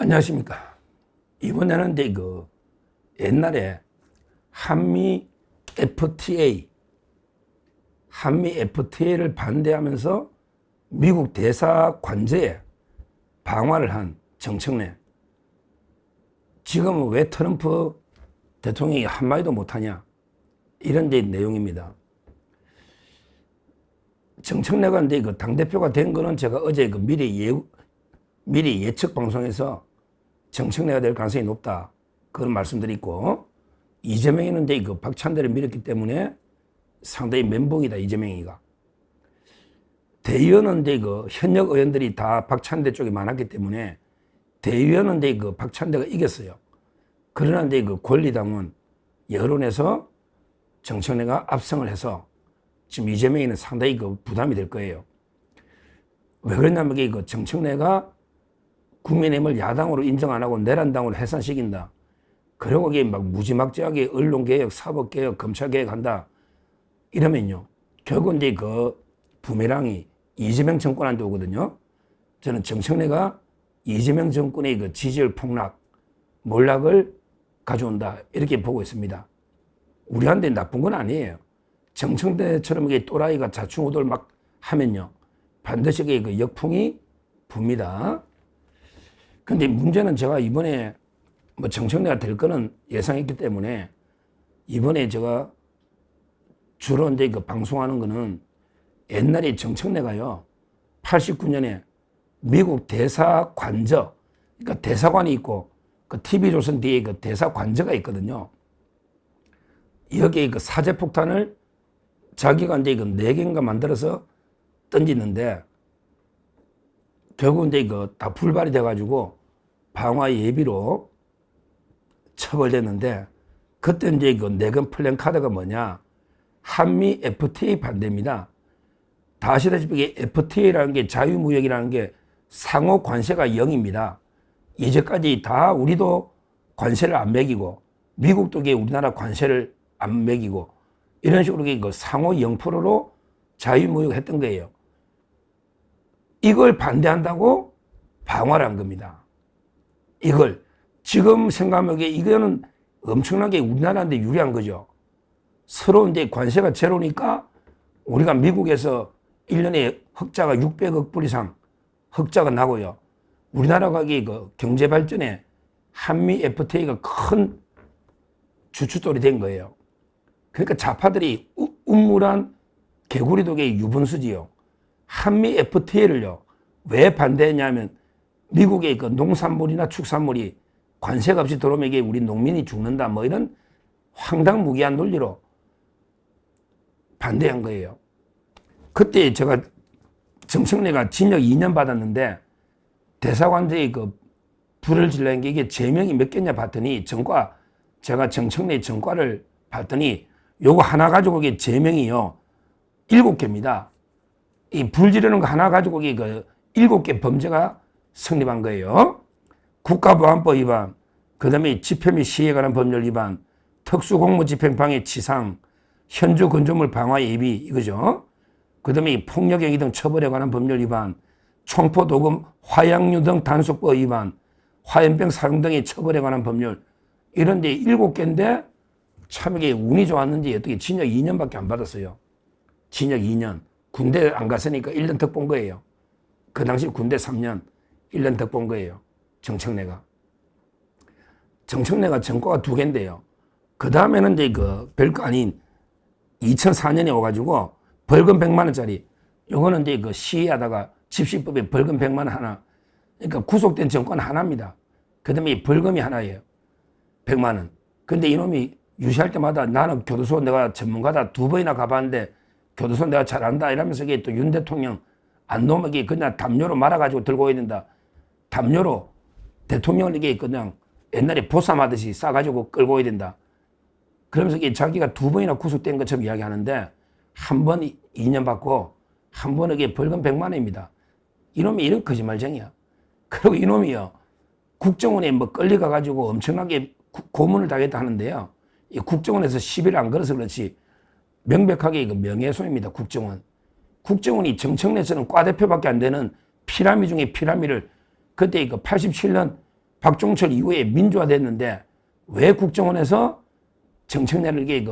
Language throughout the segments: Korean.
안녕하십니까. 이번에는 이제 옛날에 한미 FTA를 반대하면서 미국 대사 관저에 방화를 한 정청래. 지금은 왜 트럼프 대통령이 한마디도 못하냐. 이런 데 내용입니다. 정청래가 이제 당대표가 된 거는 제가 어제 미리 예측 방송에서 정청래가 될 가능성이 높다. 그런 말씀드리고, 이재명이는 이제 박찬대를 밀었기 때문에 상당히 멘붕이다, 이재명이가. 대의원은 이제 현역 의원들이 다 박찬대 쪽이 많았기 때문에 대의원은 이제 박찬대가 이겼어요. 그러나 이제 권리당원 여론에서 정청래가 압승을 해서 지금 이재명이는 상당히 부담이 될 거예요. 왜 그러냐면 정청래가 국민의힘을 야당으로 인정 안 하고 내란당으로 해산시킨다. 그리고 이게 막 무지막지하게 언론개혁, 사법개혁, 검찰개혁 한다. 이러면요. 결국 이제 부메랑이 이재명 정권한테 오거든요. 저는 정청래가 이재명 정권의 지지율 폭락, 몰락을 가져온다. 이렇게 보고 있습니다. 우리한테 나쁜 건 아니에요. 정청래처럼 또라이가 좌충우돌 막 하면요. 반드시 역풍이 붑니다. 근데 문제는 제가 이번에 정청래가 될 거는 예상했기 때문에 이번에 제가 주로 이제 방송하는 거는 옛날에 정청래가요. 89년에 미국 대사 관저, 그러니까 대사관이 있고 그 TV조선 뒤에 대사 관저가 있거든요. 여기에 사제폭탄을 자기가 이제 4개인가 만들어서 던지는데 결국 이제 다 불발이 돼가지고 방화 예비로 처벌됐는데 그때 이제 내건 플랜카드가 뭐냐. 한미 FTA 반대입니다. 다 아시다시피 FTA라는 게 자유무역이라는 게 상호 관세가 0입니다. 이제까지 다 우리도 관세를 안 매기고 미국도 우리나라 관세를 안 매기고 이런 식으로 상호 0%로 자유무역을 했던 거예요. 이걸 반대한다고 방화를 한 겁니다. 이걸 지금 생각하면 이거는 엄청나게 우리나라한테 유리한 거죠. 서로 이제 관세가 제로니까 우리가 미국에서 1년에 흑자가 600억 불 이상 흑자가 나고요. 우리나라가 경제 발전에 한미 FTA가 큰 주춧돌이 된 거예요. 그러니까 좌파들이 음물한 개구리독의 유분수지요. 한미 FTA를요. 왜 반대했냐면 미국의 농산물이나 축산물이 관세가 없이 들어오면 우리 농민이 죽는다. 뭐 이런 황당무계한 논리로 반대한 거예요. 그때 제가 정청래가 징역 2년 받았는데 대사관들이 불을 질러낸 게 이게 제명이 몇 개냐 봤더니 제가 정청래 전과를 봤더니 요거 하나 가지고 이게 제명이요. 7개입니다. 이 불 지르는 거 하나 가지고 이게 7개 범죄가 성립한 거예요. 국가보안법 위반, 그 다음에 집회 및 시위에 관한 법률 위반, 특수공무집행방해 치상, 현주 건조물 방화 예비 이거죠. 그 다음에 폭력행위 등 처벌에 관한 법률 위반, 총포 도금 화약류 등 단속법 위반, 화염병 사용 등의 처벌에 관한 법률 이런 데 7개인데 참 이게 운이 좋았는지 어떻게 징역 2년밖에 안 받았어요. 징역 2년. 군대 안 갔으니까 1년 더 본 거예요. 그 당시 군대 3년, 1년 더 본 거예요. 정청래가 전과가 2개인데요. 그 다음에는 이제 별거 아닌 2004년에 와가지고 벌금 100만 원짜리 요거는 이제 시위하다가 집시법에 벌금 100만 원 하나. 그러니까 구속된 정권 하나입니다. 그 다음에 벌금이 하나예요. 100만 원. 근데 이놈이 유시할 때마다 나는 교도소 내가 전문가다 2번이나 가봤는데 교도소 내가 잘 안다 이러면서 이게 또 윤 대통령 안 놓으면 이게 그냥 담요로 말아가지고 들고 와야 된다. 담요로 대통령을 이게 그냥 옛날에 보쌈하듯이 싸가지고 끌고 와야 된다. 그러면서 이게 자기가 2번이나 구속된 것처럼 이야기하는데 한 번 2년 받고 한 번은 이게 벌금 100만 원입니다. 이놈이 이런 거짓말쟁이야. 그리고 이놈이요. 국정원에 끌려가가지고 엄청나게 고문을 당했다 하는데요. 이 국정원에서 시비를 안 걸어서 그렇지 명백하게 명예훼손입니다. 국정원. 국정원이 정청래처럼 과대표밖에 안 되는 피라미 중에 피라미를 그때 87년 박종철 이후에 민주화됐는데 왜 국정원에서 정청래를 이게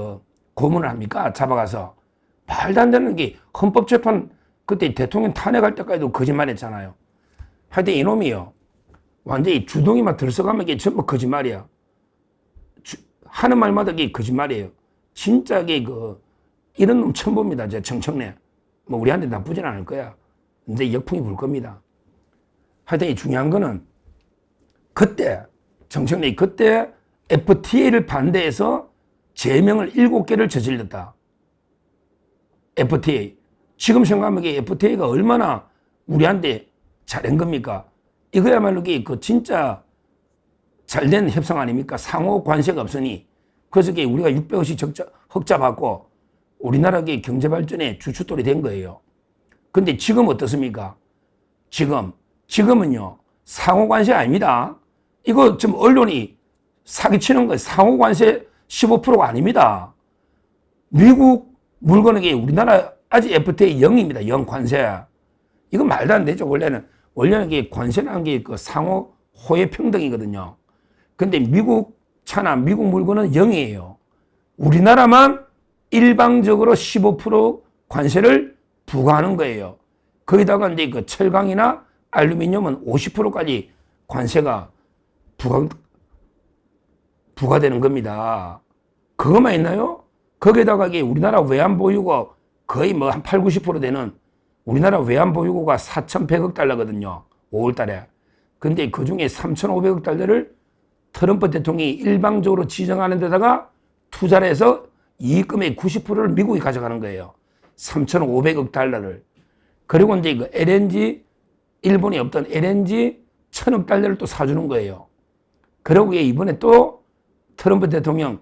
고문을 합니까? 잡아가서. 말도 안 되는 게 헌법재판 그때 대통령 탄핵할 때까지도 거짓말했잖아요. 하여튼 이놈이요. 완전히 주둥이만 들썩하면 이게 전부 거짓말이야. 하는 말마다 이게 거짓말이에요. 진짜 이게 이런 놈 처음 봅니다. 제 정청래. 뭐 우리한테 나쁘진 않을 거야. 이제 역풍이 불 겁니다. 하여튼 이 중요한 거는 그때 정청래 그때 FTA를 반대해서 제명을 7개를 저질렀다. FTA. 지금 생각하면 FTA가 얼마나 우리한테 잘한 겁니까? 이거야말로 진짜 잘된 협상 아닙니까? 상호 관세가 없으니. 그래서 우리가 600억씩 흑자 받고 우리나라 경제 발전에 주춧돌이 된 거예요. 근데 지금 어떻습니까? 지금은요, 상호 관세 아닙니다. 이거 지금 언론이 사기치는 거예요. 상호 관세 15%가 아닙니다. 미국 물건에게 우리나라 아직 FTA 0입니다. 0 관세. 이건 말도 안 되죠. 원래는 관세라는 게 상호 호혜 평등이거든요. 근데 미국 차나 미국 물건은 0이에요. 우리나라만 일방적으로 15% 관세를 부과하는 거예요. 거기다가 이제 철강이나 알루미늄은 50%까지 관세가 부과되는 겁니다. 그것만 있나요? 거기에다가 우리나라 외환보유고 거의 한 8, 90% 되는 우리나라 외환보유고가 4,100억 달러거든요. 5월 달에. 근데 그 중에 3,500억 달러를 트럼프 대통령이 일방적으로 지정하는 데다가 투자를 해서 이익금의 90%를 미국이 가져가는 거예요. 3,500억 달러를. 그리고 이제 LNG, 일본에 없던 LNG 1,000억 달러를 또 사주는 거예요. 그리고 이번에 또 트럼프 대통령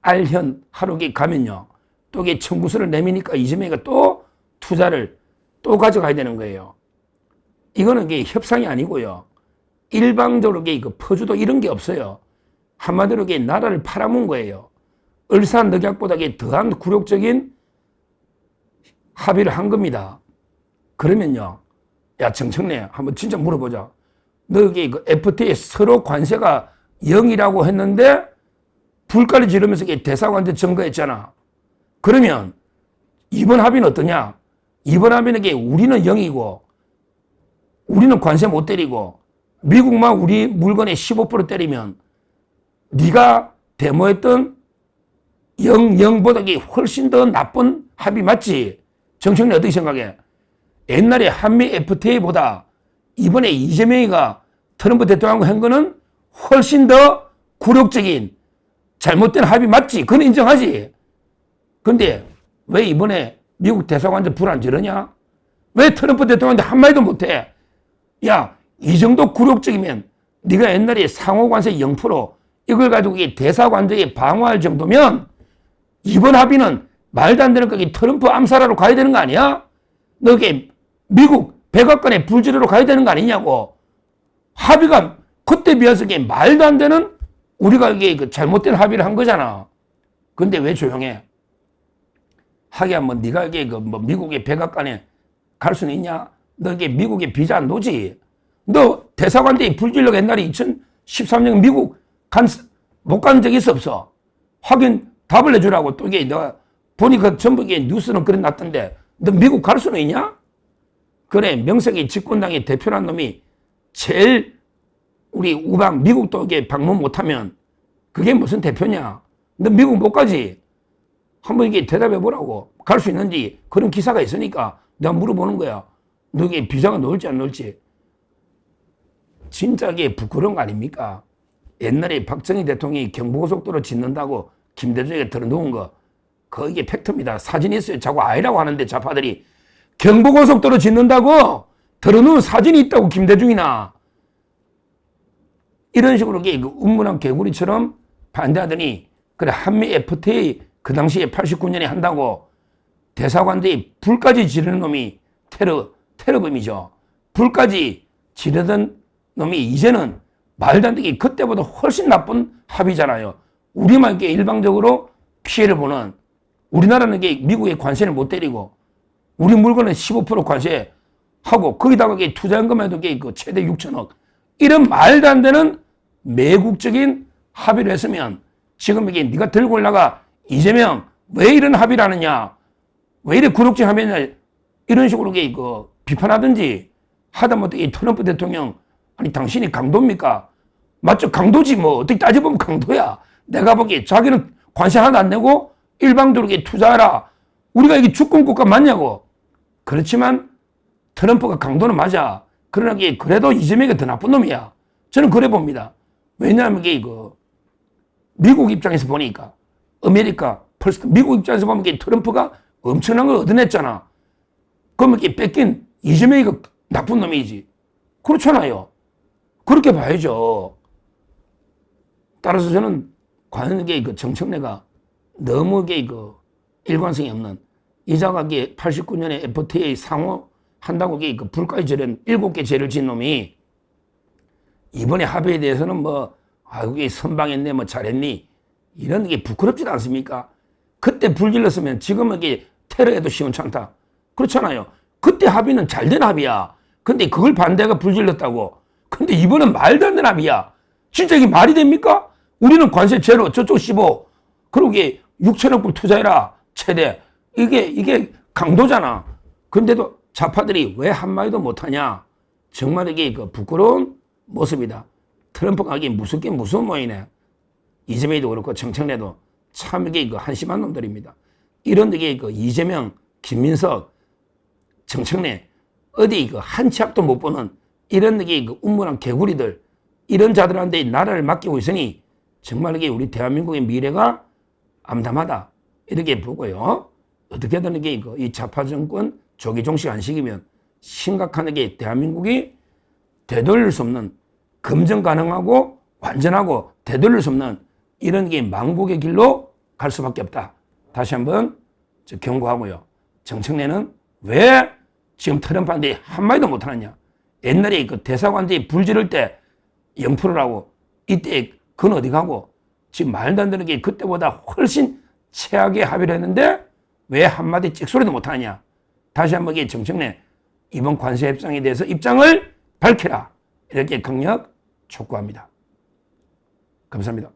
알현 하루에 가면요. 또 청구서를 내미니까 이재명이가 또 투자를 또 가져가야 되는 거예요. 이거는 협상이 아니고요. 일방적으로 퍼주도 이런 게 없어요. 한마디로 나라를 팔아먹은 거예요. 을사늑약보다 더한 굴욕적인 합의를 한 겁니다. 그러면요. 야, 정청래 한번 진짜 물어보자. 너 FTA 서로 관세가 0이라고 했는데 불까지 지르면서 대사관한테 증거했잖아. 그러면 이번 합의는 어떠냐? 이번 합의는 우리는 0이고 우리는 관세 못 때리고 미국만 우리 물건에 15% 때리면 네가 데모했던 0보다 훨씬 더 나쁜 합의 맞지? 정청래 어떻게 생각해? 옛날에 한미 FTA보다 이번에 이재명이가 트럼프 대통령하고 한 거는 훨씬 더 굴욕적인 잘못된 합의 맞지? 그건 인정하지? 근데 왜 이번에 미국 대사관한테 불 안 지르냐? 왜 트럼프 대통령한테 한마디도 못해? 야, 이 정도 굴욕적이면 네가 옛날에 상호관세 0% 이걸 가지고 대사관들에 방어할 정도면 이번 합의는 말도 안 되는 거기 트럼프 암살하러 가야 되는 거 아니야? 너 미국 백악관에 불 지르러 가야 되는 거 아니냐고. 합의가 그때 비해서 말도 안 되는 우리가 잘못된 합의를 한 거잖아. 근데 왜 조용해? 하기야 네가 미국의 백악관에 갈 수는 있냐? 너 미국에 비자 안 놓지? 너 대사관에 불질러 옛날에 2013년 미국 못 간 적 있어 없어? 확인 답을 해주라고. 또 내가 보니까 전부 뉴스는 그래 놨던데 너 미국 갈 수는 있냐? 그래, 명색이 집권당의 대표란 놈이 제일 우리 우방 미국도 방문 못하면 그게 무슨 대표냐? 너 미국 못 가지? 한번 대답해 보라고. 갈 수 있는지 그런 기사가 있으니까 내가 물어보는 거야. 너 비자가 나올지 안 나올지. 진짜 부끄러운 거 아닙니까? 옛날에 박정희 대통령이 경부고속도로 짓는다고 김대중에게 들어놓은 거, 그게 팩트입니다. 사진이 있어요. 자꾸 아니라고 하는데 좌파들이 경부고속도로 짓는다고 들어놓은 사진이 있다고 김대중이나. 이런 식으로 음문한 개구리처럼 반대하더니 그래 한미 FTA 그 당시에 89년에 한다고 대사관들이 불까지 지르는 놈이 테러범이죠. 불까지 지르던 놈이 이제는 말도 안 되게 그때보다 훨씬 나쁜 합의잖아요. 우리만 일방적으로 피해를 보는, 우리나라는 미국의 관세를 못 때리고 우리 물건은 15% 관세하고 거기다가 투자한 것만 해도 최대 6천억. 이런 말도 안 되는 매국적인 합의를 했으면 지금 이게 네가 들고 올라가 이재명 왜 이런 합의를 하느냐, 왜 이래 굴욕적 합의냐, 이런 식으로 비판하든지 하다못해 이 트럼프 대통령, 아니 당신이 강도입니까? 맞죠? 강도지 뭐. 어떻게 따져보면 강도야. 내가 보기에 자기는 관세 하나도 안 내고 일방적으로 투자하라. 우리가 이게 주권 국가 맞냐고. 그렇지만 트럼프가 강도는 맞아. 그러나 그래도 이재명이 더 나쁜 놈이야. 저는 그래 봅니다. 왜냐하면 미국 입장에서 보니까 아메리카 퍼스트 미국 입장에서 보면 트럼프가 엄청난 걸 얻어냈잖아. 그러면 뺏긴 이재명이 나쁜 놈이지. 그렇잖아요. 그렇게 봐야죠. 따라서 저는 과연 정청래가 너무 일관성이 없는, 이자가 89년에 FTA 상호 한다고 불까지 저런 7개 죄를 진 놈이 이번에 합의에 대해서는 그게 선방했네, 잘했니, 이런 게 부끄럽지도 않습니까? 그때 불질렀으면 지금은 테러에도 시원찮다. 그렇잖아요. 그때 합의는 잘된 합의야. 근데 그걸 반대가 불질렀다고. 근데 이번은 말도 안 되는 합의야. 진짜 이게 말이 됩니까? 우리는 관세 제로, 저쪽 15. 그리고 6천억 불 투자해라. 최대. 이게 강도잖아. 근데도 좌파들이 왜 한마디도 못하냐. 정말 이게 부끄러운 모습이다. 트럼프가 하기 무섭긴 무서운 모이네. 이재명도 그렇고 정청래도 참 한심한 놈들입니다. 이런 이재명, 김민석, 정청래 어디 한 치 앞도 못 보는 이런 우물한 개구리들, 이런 자들한테 나라를 맡기고 있으니 정말 우리 대한민국의 미래가 암담하다, 이렇게 보고요. 어떻게든 이 좌파 정권 조기 종식 안 시키면 심각한 대한민국이 되돌릴 수 없는, 검증 가능하고 완전하고 되돌릴 수 없는 이런 망국의 길로 갈 수밖에 없다. 다시 한번 경고하고요. 정청래는 왜 지금 트럼프한테 한마디도 못하느냐. 옛날에 대사관들이 불 지를 때 0%라고, 이때 그건 어디 가고, 지금 말도 안 되는 그때보다 훨씬 최악의 합의를 했는데 왜 한마디 찍소리도 못하느냐. 다시 한번 정청래 이번 관세 협상에 대해서 입장을 밝혀라. 이렇게 강력 촉구합니다. 감사합니다.